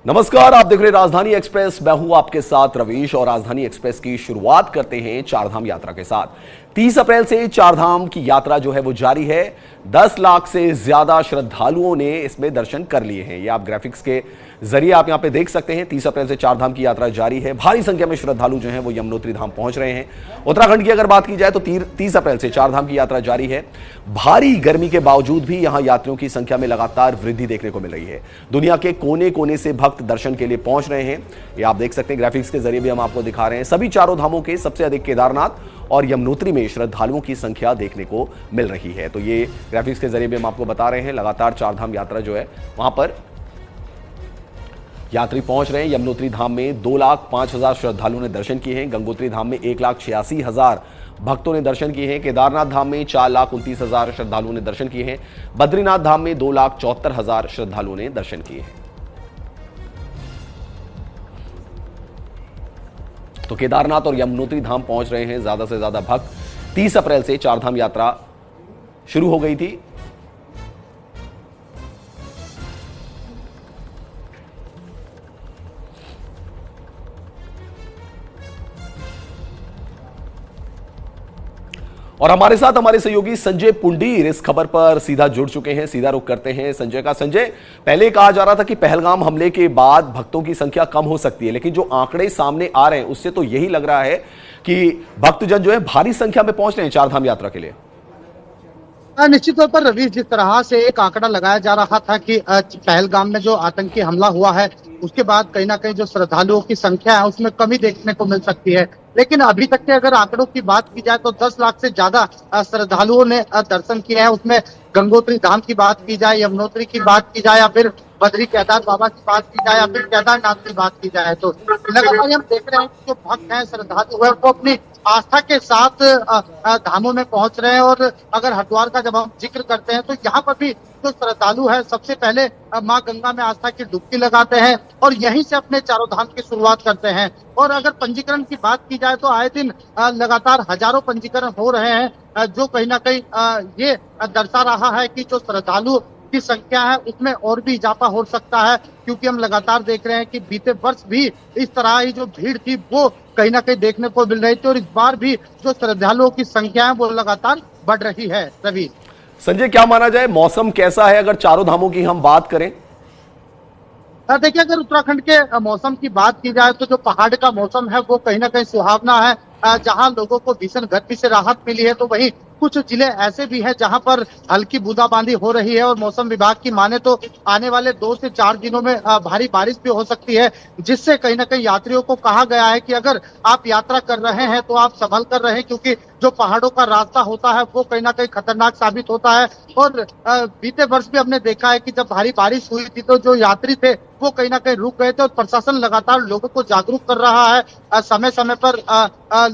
नमस्कार, आप देख रहे राजधानी एक्सप्रेस। मैं हूं आपके साथ रवीश और राजधानी एक्सप्रेस की शुरुआत करते हैं चारधाम यात्रा के साथ। 30 अप्रैल से चारधाम की यात्रा जो है वो जारी है। 10 लाख से ज्यादा श्रद्धालुओं ने इसमें दर्शन कर लिए हैं। ये आप ग्राफिक्स के जरिए आप यहां पे देख सकते हैं। 30 अप्रैल से चारधाम की यात्रा जारी है। भारी संख्या में श्रद्धालु जो हैं वो यमुनोत्री धाम पहुंच रहे हैं। उत्तराखंड की अगर बात की जाए तो 30 अप्रैल से चारधाम की यात्रा जारी है। भारी गर्मी के बावजूद भी यहां यात्रियों की संख्या में लगातार वृद्धि देखने को मिल रही है। दुनिया के कोने कोने से भक्त दर्शन के लिए पहुंच रहे हैं। ये आप देख सकते हैं, ग्राफिक्स के जरिए भी हम आपको दिखा रहे हैं। सभी चारों धामों के सबसे अधिक केदारनाथ और यमुनोत्री में श्रद्धालुओं की संख्या देखने को मिल रही है। तो ये ग्राफिक्स के जरिए भी हम आपको बता रहे हैं। लगातार चारधाम यात्रा जो है वहां पर यात्री पहुंच रहे हैं। यमुनोत्री धाम में 2,05,000 श्रद्धालुओं ने दर्शन किए हैं। गंगोत्री धाम में 1,86,000 भक्तों ने दर्शन किए हैं। केदारनाथ धाम में 4,29,000 श्रद्धालुओं ने दर्शन किए हैं। बद्रीनाथ धाम में 2,74,000 श्रद्धालुओं ने दर्शन किए हैं। तो केदारनाथ और यमुनोत्री धाम पहुंच रहे हैं ज्यादा से ज्यादा भक्त। 30 अप्रैल से चारधाम यात्रा शुरू हो गई थी। और हमारे साथ हमारे सहयोगी संजय पुंडीर इस खबर पर सीधा जुड़ चुके हैं। सीधा रुख करते हैं संजय का। संजय, पहले कहा जा रहा था कि पहलगाम हमले के बाद भक्तों की संख्या कम हो सकती है, लेकिन जो आंकड़े सामने आ रहे हैं उससे तो यही लग रहा है कि भक्तजन जो है भारी संख्या में पहुंच रहे हैं चारधाम यात्रा के लिए। निश्चित तौर पर रवीश, जिस तरह से एक आंकड़ा लगाया जा रहा था कि पहलगाम में जो आतंकी हमला हुआ है उसके बाद कहीं ना कहीं जो श्रद्धालुओं की संख्या है उसमें कमी देखने को मिल सकती है, लेकिन अभी तक के अगर आंकड़ों की बात की जाए तो 10 लाख से ज्यादा श्रद्धालुओं ने दर्शन किए हैं। उसमें गंगोत्री धाम की बात की जाए, यमुनोत्री की बात की जाए या फिर बद्री केदार बाबा की बात की जाए या फिर केदारनाथ की बात की जाए, तो लगातार हम देख रहे हैं कि जो भक्त हैं, श्रद्धालु है, वो अपनी आस्था के साथ धामों में पहुंच रहे हैं। और अगर हरिद्वार का जब हम जिक्र करते हैं तो यहाँ पर भी जो श्रद्धालु है सबसे पहले माँ गंगा में आस्था की डुबकी लगाते हैं और यहीं से अपने चारों धाम की शुरुआत करते हैं। और अगर पंजीकरण की बात की जाए तो आए दिन लगातार हजारों पंजीकरण हो रहे हैं, जो कहीं ना कहीं ये दर्शा रहा है कि जो श्रद्धालु की संख्या है उसमें और भी इजाफा हो सकता है, क्योंकि हम लगातार देख रहे हैं कि बीते वर्ष भी इस तरह ही जो भीड़ थी वो कहीं ना कहीं देखने को मिल रही थी और इस बार भी जो श्रद्धालुओं की संख्या है वो लगातार बढ़ रही है। रवि, संजय, क्या माना जाए, मौसम कैसा है अगर चारों धामों की हम बात करें? देखिए, अगर उत्तराखंड के मौसम की बात की जाए तो जो पहाड़ का मौसम है वो कहीं ना कहीं सुहावना है। जहां लोगों को भीषण गर्मी से राहत मिली है तो वहीं कुछ जिले ऐसे भी हैं जहां पर हल्की बूंदाबांदी हो रही है और मौसम विभाग की माने तो आने वाले 2 से 4 दिनों में भारी बारिश भी हो सकती है, जिससे कहीं ना कहीं यात्रियों को कहा गया है कि अगर आप यात्रा कर रहे हैं तो आप संभल कर रहें, क्योंकि जो पहाड़ों का रास्ता होता है वो कहीं ना कहीं खतरनाक साबित होता है। और बीते वर्ष भी हमने देखा है कि जब भारी बारिश हुई थी तो जो यात्री थे वो कहीं ना कहीं रुक गए थे और प्रशासन लगातार लोगों को जागरूक कर रहा है, समय समय पर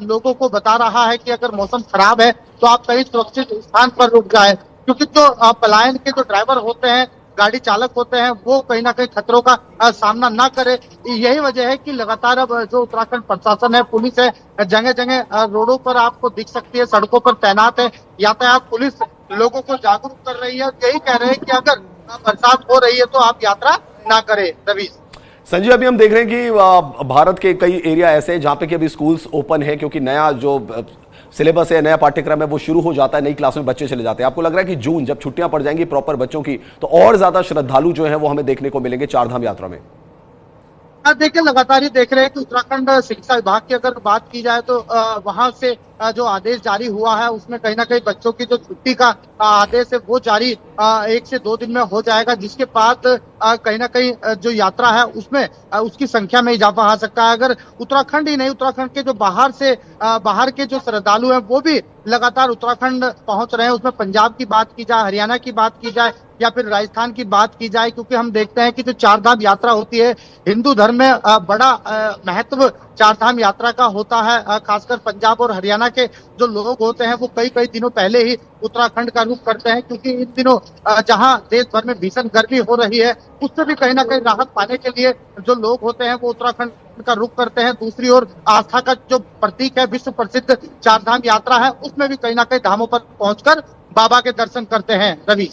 लोगों को बता रहा है कि अगर मौसम खराब है तो आप कहीं सुरक्षित स्थान पर रुक जाए, क्योंकि जो पलायन के जो ड्राइवर होते हैं, गाड़ी चालक होते हैं, वो कहीं ना कहीं खतरों का सामना ना करे। यही वजह है कि लगातार अब जो उत्तराखंड प्रशासन है, पुलिस है, जगह जगह रोडों पर आपको दिख सकती है, सड़कों पर तैनात है। यातायात पुलिस लोगों को जागरूक कर रही है, यही कह रहे हैं कि अगर बरसात हो रही है तो आप यात्रा ना करें। रवि, संजय, अभी हम देख रहे हैं कि भारत के कई एरिया ऐसे हैं जहां पे कि अभी स्कूल्स ओपन है, क्योंकि नया जो सिलेबस है, नया पाठ्यक्रम है, वो शुरू हो जाता है, नई क्लास में बच्चे चले जाते हैं। आपको लग रहा है कि जून जब छुट्टियां पड़ जाएंगी प्रॉपर बच्चों की तो और ज्यादा श्रद्धालु जो है वो हमें देखने को मिलेंगे चारधाम यात्रा में? देखिए, लगातार ही देख रहे हैं कि उत्तराखंड शिक्षा विभाग की अगर बात की जाए तो वहां से जो आदेश जारी हुआ है उसमें कहीं ना कहीं बच्चों की जो छुट्टी का आदेश है वो जारी 1 से 2 दिन में हो जाएगा, जिसके बाद कहीं ना कहीं जो यात्रा है उसमें उसकी संख्या में इजाफा आ सकता है। अगर उत्तराखंड ही नहीं, उत्तराखंड के जो बाहर के जो श्रद्धालु हैं वो भी लगातार उत्तराखंड पहुंच रहे हैं। उसमें पंजाब की बात की जाए, हरियाणा की बात की जाए या फिर राजस्थान की बात की जाए, क्योंकि हम देखते हैं कि जो चारधाम यात्रा होती है हिंदू धर्म में बड़ा महत्व चारधाम यात्रा का होता है। खासकर पंजाब और हरियाणा के जो लोग होते हैं वो कई दिनों पहले ही उत्तराखंड का रुख करते हैं, क्योंकि इन दिनों जहां देश भर में भीषण गर्मी हो रही है उससे भी कहीं ना कहीं राहत पाने के लिए जो लोग होते हैं वो उत्तराखंड का रुख करते हैं। दूसरी ओर आस्था का जो प्रतीक है, विश्व प्रसिद्ध चारधाम यात्रा है, उसमें भी कहीं ना कहीं धामों पर पहुंचकर बाबा के दर्शन करते हैं। रवि,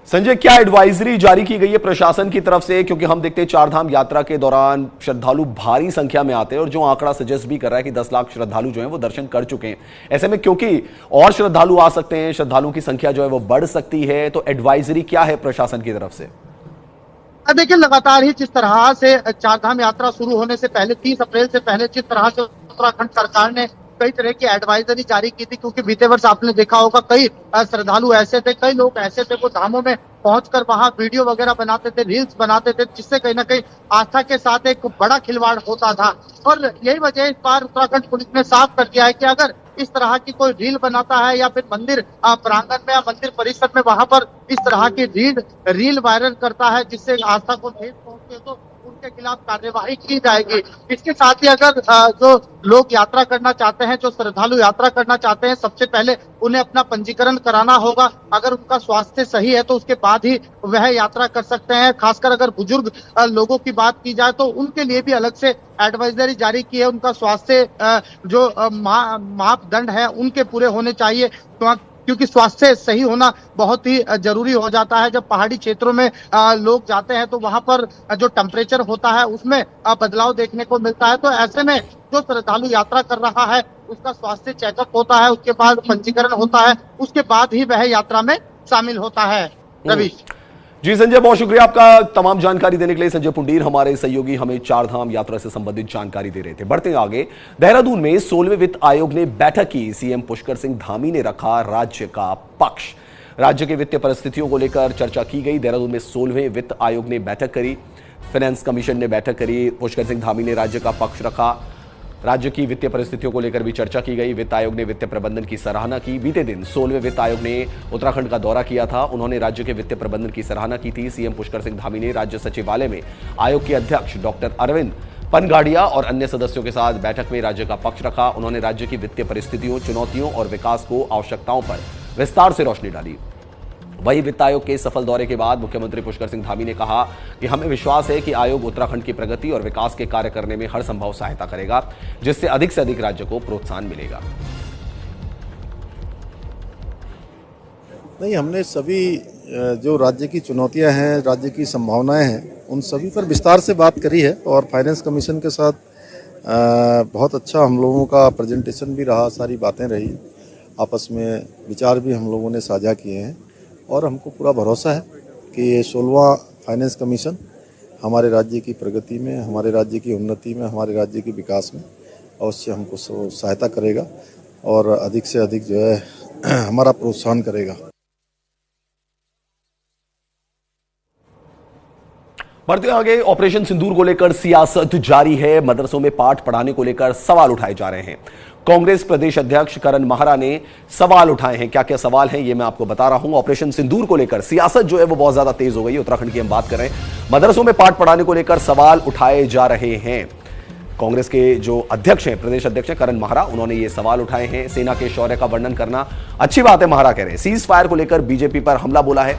संजय, क्या एडवाइजरी जारी की गई है प्रशासन की तरफ से? क्योंकि हम देखते हैं चारधाम यात्रा के दौरान श्रद्धालु भारी संख्या में आते हैं और जो आंकड़ा सजेस्ट भी कर रहा है कि 10 लाख श्रद्धालु जो हैं वो दर्शन कर चुके हैं। ऐसे में क्योंकि और श्रद्धालु आ सकते हैं, श्रद्धालुओं की संख्या जो है वो बढ़ सकती है, तो एडवाइजरी क्या है प्रशासन की तरफ से? देखिए, लगातार ही जिस तरह से चारधाम यात्रा शुरू होने से पहले 30 अप्रैल से पहले जिस तरह से उत्तराखंड सरकार ने कई तरह की एडवाइजरी जारी की थी, क्योंकि बीते वर्ष आपने देखा होगा कई श्रद्धालु ऐसे थे, कई लोग ऐसे थे वो धामों में पहुंचकर वहां वीडियो वगैरह बनाते थे, रील्स बनाते थे, जिससे कहीं ना कहीं आस्था के साथ एक बड़ा खिलवाड़ होता था। और यही वजह इस बार उत्तराखंड पुलिस ने साफ कर दिया है कि अगर इस तरह की कोई रील बनाता है या फिर मंदिर प्रांगण में या मंदिर परिसर में वहां पर इस तरह की रील वायरल करता है जिससे आस्था को ठेस पहुंचे, तो उनके खिलाफ कार्यवाही की जाएगी। इसके साथ ही अगर जो लोग यात्रा करना चाहते हैं, जो श्रद्धालु यात्रा करना चाहते हैं, सबसे पहले उन्हें अपना पंजीकरण कराना होगा। अगर उनका स्वास्थ्य सही है तो उसके बाद ही वह यात्रा कर सकते हैं। खासकर अगर बुजुर्ग लोगों की बात की जाए तो उनके लिए भी अलग से एडवाइजरी जारी की है। उनका स्वास्थ्य जो मापदंड है उनके पूरे होने चाहिए, क्योंकि स्वास्थ्य सही होना बहुत ही जरूरी हो जाता है। जब पहाड़ी क्षेत्रों में लोग जाते हैं तो वहां पर जो टेम्परेचर होता है उसमें बदलाव देखने को मिलता है। तो ऐसे में जो श्रद्धालु यात्रा कर रहा है उसका स्वास्थ्य चेकअप होता है, उसके बाद पंजीकरण होता है, उसके बाद ही वह यात्रा में शामिल होता है। रवीश जी संजय, बहुत शुक्रिया आपका तमाम जानकारी देने के लिए। संजय पुंडीर हमारे सहयोगी हमें चारधाम यात्रा से संबंधित जानकारी दे रहे थे। बढ़ते हैं आगे। देहरादून में 16वें वित्त आयोग ने बैठक की। सीएम पुष्कर सिंह धामी ने रखा राज्य का पक्ष। राज्य की वित्तीय परिस्थितियों को लेकर चर्चा की गई। देहरादून में 16वें वित्त आयोग ने बैठक करी, फाइनेंस कमीशन ने बैठक करी। पुष्कर सिंह धामी ने राज्य का पक्ष रखा। राज्य की वित्तीय परिस्थितियों को लेकर भी चर्चा की गई। वित्त आयोग ने वित्तीय प्रबंधन की सराहना की। बीते दिन 16वें वित्त आयोग ने उत्तराखंड का दौरा किया था। उन्होंने राज्य के वित्तीय प्रबंधन की सराहना की थी। सीएम पुष्कर सिंह धामी ने राज्य सचिवालय में आयोग के अध्यक्ष डॉक्टर अरविंद पनगाड़िया और अन्य सदस्यों के साथ बैठक में राज्य का पक्ष रखा। उन्होंने राज्य की वित्तीय परिस्थितियों, चुनौतियों और विकास को आवश्यकताओं पर विस्तार से रोशनी डाली। वहीं वित्त आयोग के सफल दौरे के बाद मुख्यमंत्री पुष्कर सिंह धामी ने कहा कि हमें विश्वास है कि आयोग उत्तराखंड की प्रगति और विकास के कार्य करने में हर संभव सहायता करेगा, जिससे अधिक से अधिक राज्य को प्रोत्साहन मिलेगा। नहीं, हमने सभी जो राज्य की चुनौतियां हैं, राज्य की संभावनाएं हैं, उन सभी पर विस्तार से बात करी है। और फाइनेंस कमीशन के साथ बहुत अच्छा हम लोगों का प्रेजेंटेशन भी रहा, सारी बातें रही, आपस में विचार भी हम लोगों ने साझा किए हैं। और हमको पूरा भरोसा है कि ये 16वां फाइनेंस कमीशन हमारे राज्य की प्रगति में, हमारे राज्य की उन्नति में, हमारे राज्य के विकास में अवश्य हमको सहायता करेगा और अधिक से अधिक जो है हमारा प्रोत्साहन करेगा। बढ़ते आगे। ऑपरेशन सिंदूर को लेकर सियासत जारी है। मदरसों में पाठ पढ़ाने को लेकर सवाल उठाए जा रहे हैं। कांग्रेस प्रदेश अध्यक्ष करण माहरा ने सवाल उठाए हैं। क्या क्या सवाल हैं ये मैं आपको बता रहा हूं। ऑपरेशन सिंदूर को लेकर सियासत जो है वो बहुत ज्यादा तेज हो गई है। उत्तराखंड की हम बात कर रहे हैं। मदरसों में पाठ पढ़ाने को लेकर सवाल उठाए जा रहे हैं। कांग्रेस के जो अध्यक्ष हैं, प्रदेश अध्यक्ष हैं करण माहरा, उन्होंने ये सवाल उठाए हैं। सेना के शौर्य का वर्णन करना अच्छी बात है, माहरा कह रहे हैं। सीज फायर को लेकर बीजेपी पर हमला बोला है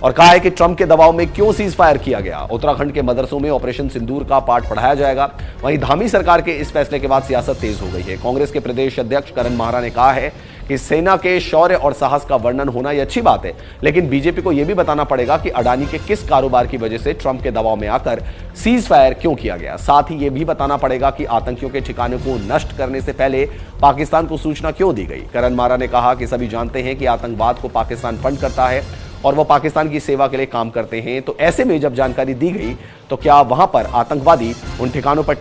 और कहा है कि ट्रंप के दबाव में क्यों सीज फायर किया गया। उत्तराखंड के मदरसों में ऑपरेशन सिंदूर का पाठ पढ़ाया जाएगा। वहीं धामी सरकार के इस फैसले के बाद सियासत तेज हो गई है। कांग्रेस के प्रदेश अध्यक्ष करण माहरा ने कहा है कि सेना के शौर्य और साहस का वर्णन होना यह अच्छी बात है, लेकिन बीजेपी को यह भी बताना पड़ेगा कि अडानी के किस कारोबार की वजह से ट्रंप के दबाव में आकर सीज फायर क्यों किया गया। साथ ही यह भी बताना पड़ेगा कि आतंकियों के ठिकाने को नष्ट करने से पहले पाकिस्तान को सूचना क्यों दी गई। करण माहरा ने कहा कि सभी जानते हैं कि आतंकवाद को पाकिस्तान फंड करता है और वह पाकिस्तान की सेवा के लिए काम करते हैं। तो ऐसे में जब जानकारी दी गई तो क्या वहां पर आतंकवादी उन ठिकानों पर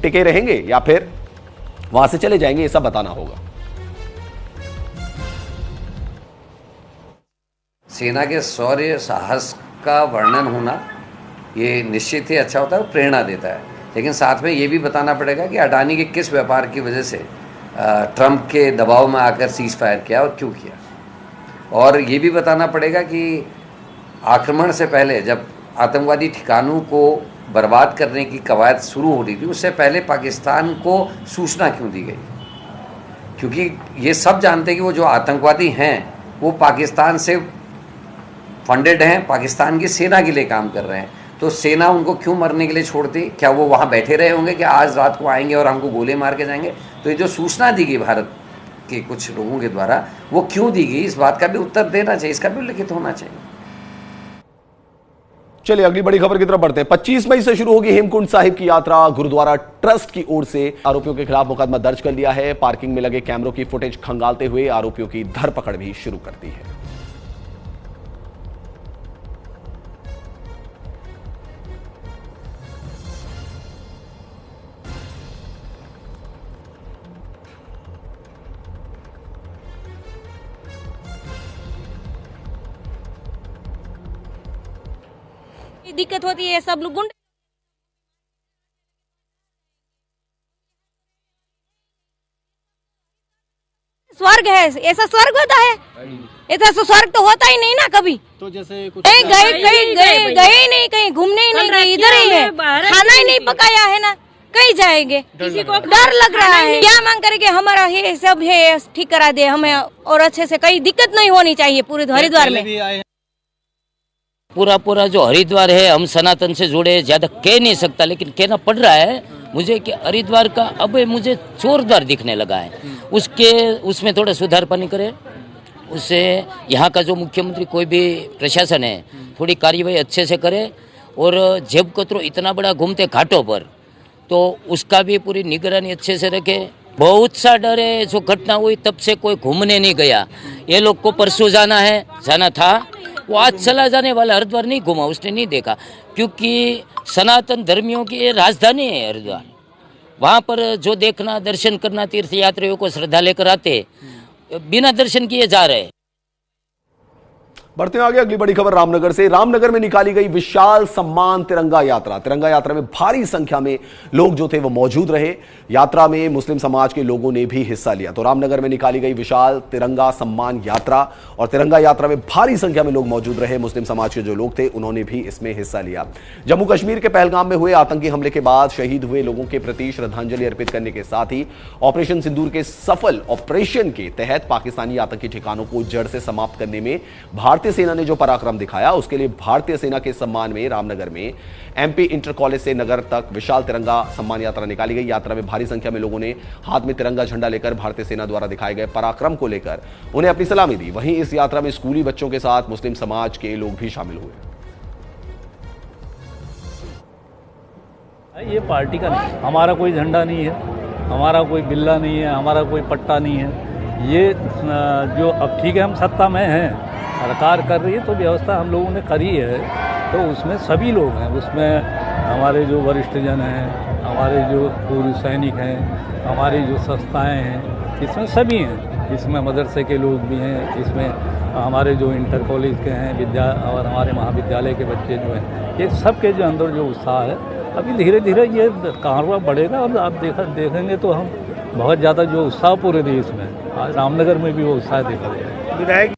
टिके रहेंगे या फिर वहां से चले जाएंगे, ये सब बताना होगा। सेना के शौर्य साहस का वर्णन होना ये निश्चित ही अच्छा होता है, प्रेरणा देता है, लेकिन साथ में ये भी बताना पड़ेगा कि अडानी के किस व्यापार की वजह से ट्रंप के दबाव में आकर सीज फायर किया और क्यों किया। और ये भी बताना पड़ेगा कि आक्रमण से पहले जब आतंकवादी ठिकानों को बर्बाद करने की कवायद शुरू हो रही थी, उससे पहले पाकिस्तान को सूचना क्यों दी गई। क्योंकि ये सब जानते हैं कि वो जो आतंकवादी हैं वो पाकिस्तान से फंडेड हैं, पाकिस्तान की सेना के लिए काम कर रहे हैं। तो सेना उनको क्यों मरने के लिए छोड़ती? क्या वो वहाँ बैठे रहे होंगे कि आज रात को आएंगे और हमको गोले मार के जाएंगे? तो ये जो सूचना दी गई भारत के कुछ लोगों के द्वारा, वो क्यों दी गई, इस बात का भी उत्तर देना चाहिए, इसका भी उल्लेखित होना चाहिए। चलिए अगली बड़ी खबर की तरफ बढ़ते हैं। 25 मई से शुरू होगी हेमकुंड साहिब की यात्रा। गुरुद्वारा ट्रस्ट की ओर से आरोपियों के खिलाफ मुकदमा दर्ज कर लिया है। पार्किंग में लगे कैमरों की फुटेज खंगालते हुए आरोपियों की धरपकड़ भी शुरू कर दी है। दिक्कत होती है, सब लोग गुंडे स्वर्ग है, ऐसा स्वर्ग होता है? ऐसा तो स्वर्ग तो होता ही नहीं ना कभी। तो जैसे कुछ कहीं गए नहीं, कहीं घूमने ही नहीं गए, इधर ही है, खाना ही नहीं पकाया है ना, कहीं जाएंगे, किसी को डर लग रहा है। क्या मांग करके हमारा ये सब है ठीक करा दे हमें, और अच्छे से कहीं दिक्कत नहीं होनी चाहिए पूरे हरिद्वार में। पूरा जो हरिद्वार है, हम सनातन से जुड़े, ज्यादा कह नहीं सकता, लेकिन कहना पड़ रहा है मुझे कि हरिद्वार का अब मुझे चोरदार दिखने लगा है। उसमें थोड़ा सुधार पानी करे, उससे यहाँ का जो मुख्यमंत्री कोई भी प्रशासन है थोड़ी कार्यवाही अच्छे से करे, और जेब कतरो इतना बड़ा घूमते घाटों पर, तो उसका भी पूरी निगरानी अच्छे से रखे। बहुत सा डर है, जो घटना हुई तब से कोई घूमने नहीं गया। ये लोग को परसों जाना था, वो आज चला जाने वाला, हरिद्वार नहीं घूमा, उसने नहीं देखा, क्योंकि सनातन धर्मियों की ये राजधानी है हरिद्वार। वहाँ पर जो देखना, दर्शन करना, तीर्थ यात्रियों को श्रद्धा लेकर आते, बिना दर्शन किए जा रहे। बढ़ते हैं आगे। अगली बड़ी खबर रामनगर से। रामनगर में निकाली गई विशाल सम्मान तिरंगा यात्रा। तिरंगा यात्रा में भारी संख्या में लोग जो थे वो मौजूद रहे। यात्रा में मुस्लिम समाज के लोगों ने भी हिस्सा लिया। तो रामनगर में निकाली गई विशाल तिरंगा सम्मान यात्रा, और तिरंगा यात्रा में भारी संख्या में लोग मौजूद रहे। मुस्लिम समाज के जो लोग थे उन्होंने भी इसमें हिस्सा लिया। जम्मू कश्मीर के पहलगाम में हुए आतंकी हमले के बाद शहीद हुए लोगों के प्रति श्रद्धांजलि अर्पित करने के साथ ही ऑपरेशन सिंदूर के सफल ऑपरेशन के तहत पाकिस्तानी आतंकी ठिकानों को जड़ से समाप्त करने में भारतीय सेना ने जो पराक्रम दिखाया, उसके लिए भारतीय सेना के सम्मान में रामनगर में एमपी इंटर कॉलेज से नगर तक विशाल तिरंगा सम्मान यात्रा निकाली गई। यात्रा में भारी संख्या में लोगों ने हाथ में तिरंगा झंडा लेकर भारतीय सेना द्वारा दिखाए गए पराक्रम को लेकर उन्हें अपनी सलामी दी। वहीं इस यात्रा में स्कूली बच्चों के साथ मुस्लिम समाज के लोग भी शामिल हुए। ये पार्टी का नहीं, हमारा कोई झंडा नहीं है, हमारा कोई बिल्ला नहीं है, हमारा कोई पट्टा नहीं है। ये जो अब ठीक है हम सत्ता में हैं, सरकार कर रही है, तो व्यवस्था हम लोगों ने करी है, तो उसमें सभी लोग हैं। उसमें हमारे जो वरिष्ठ जन हैं, हमारे जो पूर्व सैनिक हैं, हमारी जो संस्थाएं हैं, इसमें सभी हैं। इसमें मदरसे के लोग भी हैं, इसमें हमारे जो इंटर कॉलेज के हैं और हमारे महाविद्यालय के बच्चे जो हैं, ये सब के जो अंदर जो उत्साह है, अभी धीरे धीरे ये कारवां बढ़ेगा। और आप देखेंगे तो हम बहुत ज़्यादा जो उत्साह पूरे देश में, आज रामनगर में भी वो उत्साह देखा गया।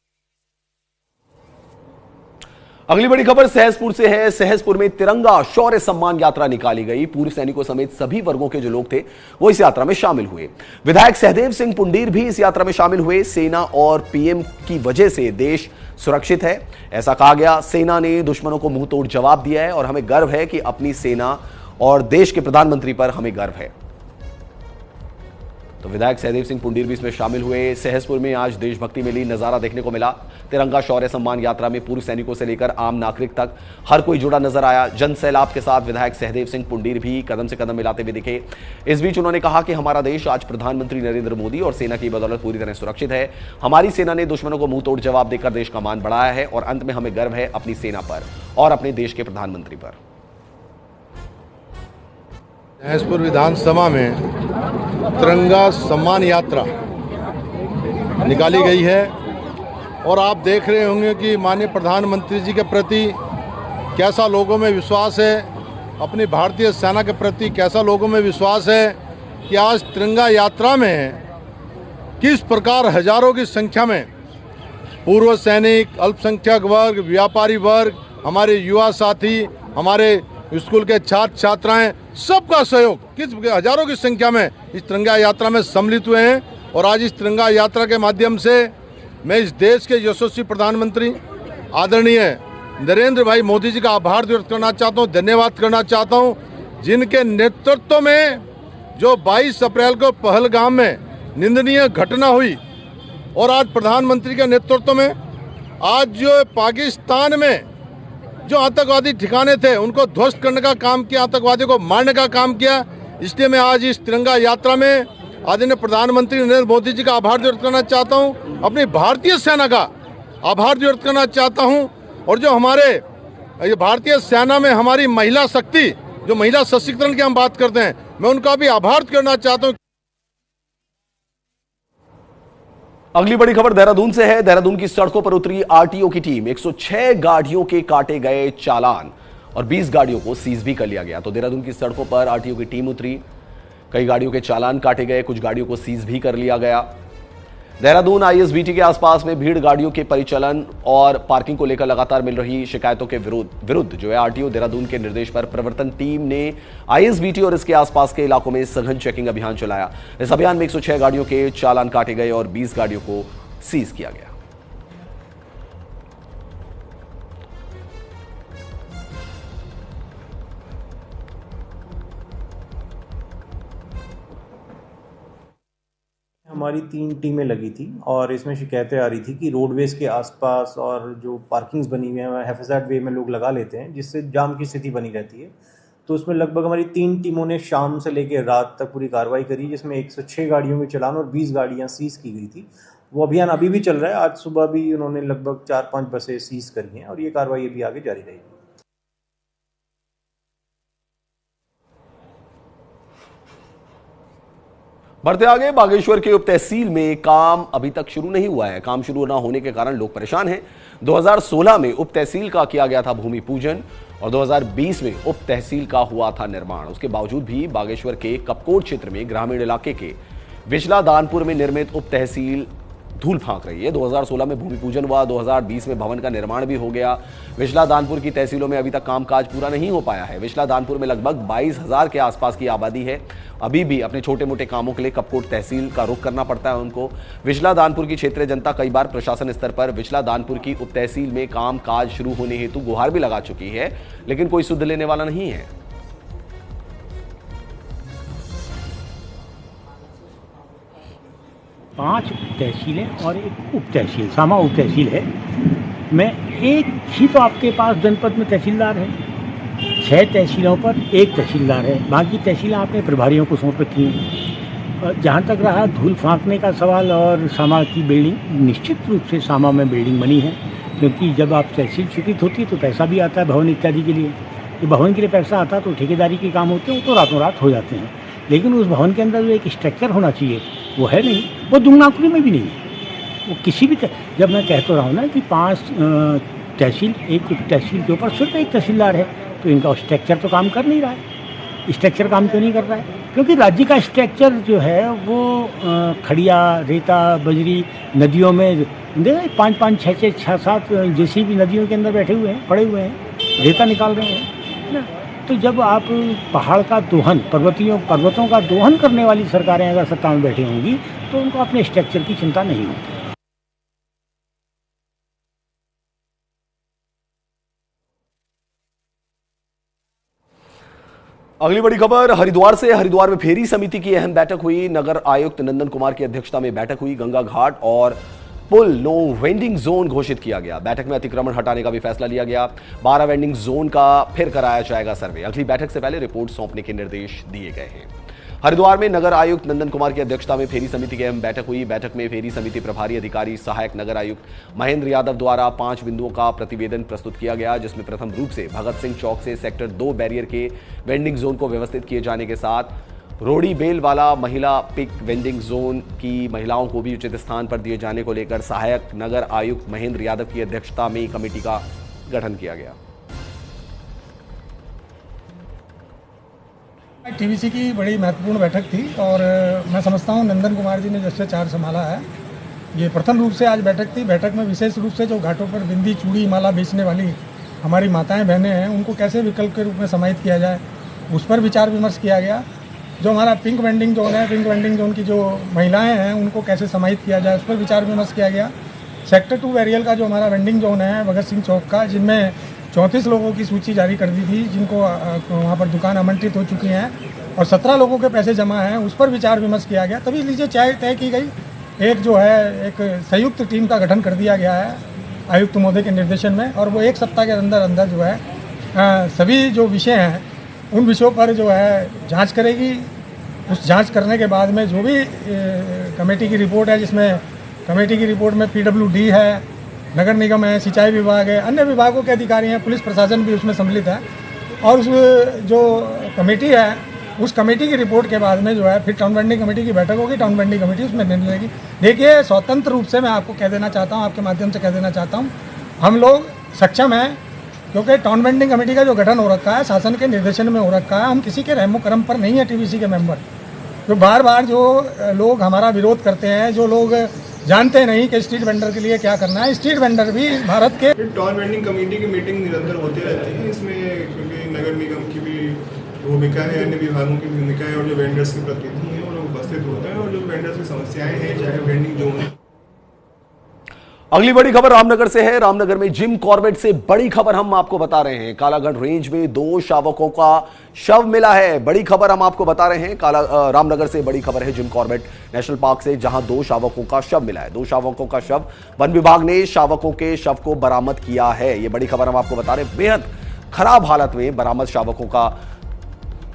अगली बड़ी खबर सहसपुर से है। सहसपुर में तिरंगा शौर्य सम्मान यात्रा निकाली गई। पूर्व सैनिकों समेत सभी वर्गों के जो लोग थे वो इस यात्रा में शामिल हुए। विधायक सहदेव सिंह पुंडीर भी इस यात्रा में शामिल हुए। सेना और पीएम की वजह से देश सुरक्षित है, ऐसा कहा गया। सेना ने दुश्मनों को मुंह तोड़ जवाब दिया है और हमें गर्व है कि अपनी सेना और देश के प्रधानमंत्री पर हमें गर्व है। तो विधायक सहदेव सिंह पुंडीर भी इसमें शामिल हुए। सहसपुर में आज देशभक्ति में लीन नजारा देखने को मिला। तिरंगा शौर्य सम्मान यात्रा में पूर्व सैनिकों से लेकर आम नागरिक तक हर कोई जुड़ा नजर आया। जन सैलाब के साथ विधायक सहदेव सिंह पुंडीर भी कदम से कदम मिलाते हुए दिखे। इस बीच उन्होंने कहा कि हमारा देश आज प्रधानमंत्री नरेंद्र मोदी और सेना की बदौलत पूरी तरह सुरक्षित है। हमारी सेना ने दुश्मनों को मुंह तोड़ जवाब देकर देश का मान बढ़ाया है और अंत में हमें गर्व है अपनी सेना पर और अपने देश के प्रधानमंत्री पर। सहसपुर विधानसभा में तिरंगा सम्मान यात्रा निकाली गई है और आप देख रहे होंगे कि माननीय प्रधानमंत्री जी के प्रति कैसा लोगों में विश्वास है, अपनी भारतीय सेना के प्रति कैसा लोगों में विश्वास है कि आज तिरंगा यात्रा में किस प्रकार हजारों की संख्या में पूर्व सैनिक, अल्पसंख्यक वर्ग, व्यापारी वर्ग, हमारे युवा साथी, हमारे स्कूल के छात्र छात्राएं, सबका सहयोग किस हजारों की संख्या में इस तिरंगा यात्रा में सम्मिलित हुए हैं। और आज इस तिरंगा यात्रा के माध्यम से मैं इस देश के यशस्वी प्रधानमंत्री आदरणीय नरेंद्र भाई मोदी जी का आभार व्यक्त करना चाहता हूं, धन्यवाद करना चाहता हूं, जिनके नेतृत्व में जो 22 अप्रैल को पहलगाम में निंदनीय घटना हुई और आज प्रधानमंत्री के नेतृत्व में आज जो पाकिस्तान में जो आतंकवादी ठिकाने थे उनको ध्वस्त करने का काम किया, आतंकवादियों को मारने का काम किया। इसलिए मैं आज इस तिरंगा यात्रा में आदरणीय प्रधानमंत्री नरेंद्र मोदी जी का आभार व्यक्त करना चाहता हूं, अपनी भारतीय सेना का आभार व्यक्त करना चाहता हूं। और जो हमारे ये भारतीय सेना में हमारी महिला शक्ति, जो महिला सशक्तिकरण की हम बात करते हैं, मैं उनका भी आभार करना चाहता हूं। अगली बड़ी खबर देहरादून से है। देहरादून की सड़कों पर उतरी आरटीओ की टीम। 106 गाड़ियों के काटे गए चालान और 20 गाड़ियों को सीज भी कर लिया गया। तो देहरादून की सड़कों पर आरटीओ की टीम उतरी, कई गाड़ियों के चालान काटे गए, कुछ गाड़ियों को सीज भी कर लिया गया। देहरादून आईएसबीटी के आसपास में भीड़, गाड़ियों के परिचालन और पार्किंग को लेकर लगातार मिल रही शिकायतों के विरुद्ध जो है आरटीओ देहरादून के निर्देश पर प्रवर्तन टीम ने आईएसबीटी और इसके आसपास के इलाकों में सघन चेकिंग अभियान चलाया। इस अभियान में 106 गाड़ियों के चालान काटे गए और 20 गाड़ियों को सीज किया गया। हमारी 3 टीमें लगी थी और इसमें शिकायतें आ रही थी कि रोडवेज के आसपास और जो पार्किंग्स बनी हुई हैं हैफाज़त वे में लोग लगा लेते हैं, जिससे जाम की स्थिति बनी रहती है। तो उसमें लगभग हमारी 3 टीमों ने शाम से लेकर रात तक पूरी कार्रवाई करी, जिसमें 106 गाड़ियों के चालान और 20 गाड़ियां सीज़ की गई थी। वो अभियान अभी भी चल रहा है। आज सुबह भी उन्होंने लगभग 4-5 बसें सीज़ करी हैं और ये कार्रवाई अभी आगे जारी रहेगी। बढ़ते आगे, बागेश्वर के उप तहसील में काम अभी तक शुरू नहीं हुआ है। काम शुरू न होने के कारण लोग परेशान हैं। 2016 में उप तहसील का किया गया था भूमि पूजन और 2020 में उप तहसील का हुआ था निर्माण। उसके बावजूद भी बागेश्वर के कपकोट क्षेत्र में ग्रामीण इलाके के विचला दानपुर में निर्मित उप तहसील धूल फांक रही है। 2016 में भूमि पूजन हुआ, 2020 में भवन का निर्माण भी हो गया। विचला दानपुर की तहसीलों में अभी तक कामकाज पूरा नहीं हो पाया है। विचला दानपुर में लगभग 22,000 के आसपास की आबादी है। अभी भी अपने छोटे मोटे कामों के लिए कपकोट तहसील का रुख करना पड़ता है उनको। विचला दानपुर की क्षेत्रीय जनता कई बार प्रशासन स्तर पर विचला दानपुर की उप तहसील में काम काज शुरू होने हेतु गुहार भी लगा चुकी है, लेकिन कोई सुध लेने वाला नहीं है। पांच तहसीलें और एक उप तहसील, सामा उप तहसील है। मैं एक ही तो आपके पास जनपद में तहसीलदार है, 6 तहसीलों पर एक तहसीलदार है, बाकी तहसीलें आपने प्रभारियों को सौंप रखी हैं। जहाँ तक रहा धूल फांकने का सवाल और सामा की बिल्डिंग, निश्चित रूप से सामा में बिल्डिंग बनी है, क्योंकि जब आप तहसील स्वीकृत होती है तो पैसा भी आता है भवन इत्यादि के लिए। ये भवन के लिए पैसा आता तो ठेकेदारी के काम होते हैं, वो तो रातों रात हो जाते हैं, लेकिन उस भवन के अंदर जो एक स्ट्रक्चर होना चाहिए वो है नहीं, वो दुगनाकुरी में भी नहीं है। वो किसी भी जब मैं कह तो रहा हूँ ना कि 5 तहसील, एक उप तहसील के ऊपर सिर्फ एक तहसीलदार है, तो इनका स्ट्रक्चर तो काम कर नहीं रहा है। स्ट्रक्चर काम क्यों नहीं कर रहा है? क्योंकि राज्य का स्ट्रक्चर जो है वो खड़िया, रेता, बजरी नदियों में 5-5, 6-6, 6-7 जेसीबी नदियों के अंदर बैठे हुए हैं, पड़े हुए हैं, रेता निकाल रहे हैं ना। तो जब आप पहाड़ का दोहन, पर्वतों का दोहन करने वाली सरकारें अगर सत्ता में बैठी होंगी तो उनको अपने स्ट्रक्चर की चिंता नहीं होती। अगली बड़ी खबर हरिद्वार से। हरिद्वार में फेरी समिति की अहम बैठक हुई। नगर आयुक्त नंदन कुमार की अध्यक्षता में बैठक हुई। गंगा घाट और पुल नो वेंडिंग जोन घोषित किया गया। बैठक में अतिक्रमण हटाने का भी फैसला लिया गया। 12 वेंडिंग जोन का फिर कराया जाएगा सर्वे। अगली बैठक से पहले रिपोर्ट सौंपने के निर्देश दिए गए हैं। हरिद्वार में नगर आयुक्त नंदन कुमार की अध्यक्षता में फेरी समिति की अहम बैठक हुई। बैठक में फेरी समिति प्रभारी अधिकारी सहायक नगर आयुक्त महेंद्र यादव द्वारा 5 बिंदुओं का प्रतिवेदन प्रस्तुत किया गया, जिसमें प्रथम रूप से भगत सिंह चौक से सेक्टर 2 बैरियर के वेंडिंग जोन को व्यवस्थित किए जाने के साथ रोड़ी बेल वाला महिला पिक वेंडिंग जोन की महिलाओं को भी उचित स्थान पर दिए जाने को लेकर सहायक नगर आयुक्त महेंद्र यादव की अध्यक्षता में कमेटी का गठन किया गया। टीवीसी की बड़ी महत्वपूर्ण बैठक थी और मैं समझता हूं नंदन कुमार जी ने जैसे चार्ज संभाला है, ये प्रथम रूप से आज बैठक थी। बैठक में विशेष रूप से जो घाटों पर बिंदी, चूड़ी, माला बेचने वाली हमारी माताएं बहनें हैं, उनको कैसे विकल्प के रूप में समाहित किया जाए, उस पर विचार विमर्श किया गया। जो हमारा पिंक वेंडिंग जोन है, पिंक वेंडिंग जोन की जो महिलाएं हैं उनको कैसे समाहित किया जाए, उस पर विचार विमर्श किया गया। सेक्टर 2 बैरियर का जो हमारा वेंडिंग जोन है भगत सिंह चौक का, जिनमें 34 लोगों की सूची जारी कर दी थी, जिनको वहाँ पर दुकान आमंत्रित हो चुकी हैं और 17 लोगों के पैसे जमा हैं, उस पर विचार विमर्श किया गया। तभी लीजिए तय की गई एक जो है एक संयुक्त टीम का गठन कर दिया गया है आयुक्त महोदय के निर्देशन में, और वो 1 सप्ताह के अंदर अंदर जो है सभी जो विषय हैं उन विषयों पर जो है जांच करेगी। उस जांच करने के बाद में जो भी कमेटी की रिपोर्ट है, जिसमें कमेटी की रिपोर्ट में PWD है, नगर निगम है, सिंचाई विभाग है, अन्य विभागों के अधिकारी हैं, पुलिस प्रशासन भी उसमें सम्मिलित है, और उस जो कमेटी है उस कमेटी की रिपोर्ट के बाद में जो है फिर टाउन वेंडिंग कमेटी की बैठक होगी। टाउन वेंडिंग कमेटी उसमें निर्णय लेगी। देखिए, स्वतंत्र रूप से मैं आपको कह देना चाहता हूँ, आपके माध्यम से कह देना चाहता हूँ, हम लोग सक्षम हैं, क्योंकि टाउन वेंडिंग कमेटी का जो गठन हो रखा है शासन के निर्देशन में हो रखा है। हम किसी के रहमो करम पर नहीं है TBC के मेंबर। जो बार बार जो लोग हमारा विरोध करते हैं, जो लोग जानते नहीं कि स्ट्रीट वेंडर के लिए क्या करना है, स्ट्रीट वेंडर भी भारत के। टाउन वेंडिंग कमेटी की मीटिंग निरंतर होती रहती है। इसमें क्योंकि नगर निगम की भी भूमिका है, अन्य विभागों की भूमिका है, और जो वेंडर्स के प्रतिनिधि हैं वो लोग उपस्थित होते हैं, और जो वेंडर्स की समस्याएं हैं, चाहे वेंडिंग जोन। अगली बड़ी खबर रामनगर से है। रामनगर में जिम कॉर्बेट से बड़ी खबर हम आपको बता रहे हैं। कालागढ़ रेंज में 2 शावकों का शव मिला है। बड़ी खबर हम आपको बता रहे हैं। रामनगर से बड़ी खबर है जिम कॉर्बेट नेशनल पार्क से, जहां 2 शावकों का शव मिला है। 2 शावकों का शव, वन विभाग ने शावकों के शव को बरामद किया है। यह बड़ी खबर हम आपको बता रहे हैं। बेहद खराब हालत में बरामद शावकों का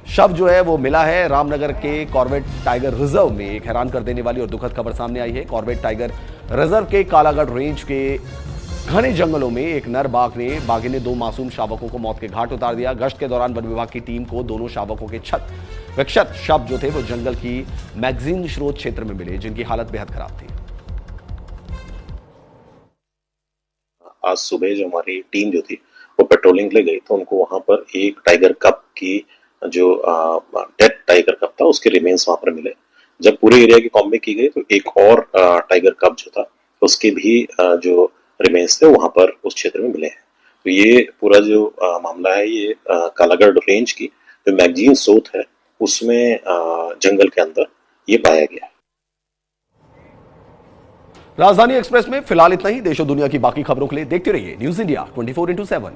शव जो है वो मिला है। रामनगर के कॉर्बेट टाइगर रिजर्व में एक हैरान कर देने वाली और दुखद खबर सामने आई है। कॉर्बेट टाइगर रिजर्व के कालागढ़ रेंज के घने जंगलों में एक नर बाघ ने 2 मासूम शावकों को मौत के घाट उतार दिया। गश्त के दौरान वन विभाग की टीम को दोनों शावकों के विक्षत शव जो थे वो जंगल की मैगजीन स्रोत क्षेत्र में मिले, जिनकी हालत बेहद खराब थी। आज सुबह जो हमारी टीम जो थी वो पेट्रोलिंग के लिए गई, तो उनको वहां पर एक टाइगर कप की जो डेड टाइगर कप था उसके रिमेन्स वहां पर मिले। जब पूरे एरिया की कॉम्बिंग की गई तो एक और टाइगर कप जो था उसके भी जो रिमेन्स थे वहां पर उस क्षेत्र में मिले हैं। तो ये पूरा जो मामला है ये कालागढ़ रेंज की जो मैगजीन स्रोत है उसमें जंगल के अंदर ये पाया गया। राजधानी एक्सप्रेस में फिलहाल इतना ही। देश और दुनिया की बाकी खबरों के लिए देखते रहिए न्यूज इंडिया 24/7।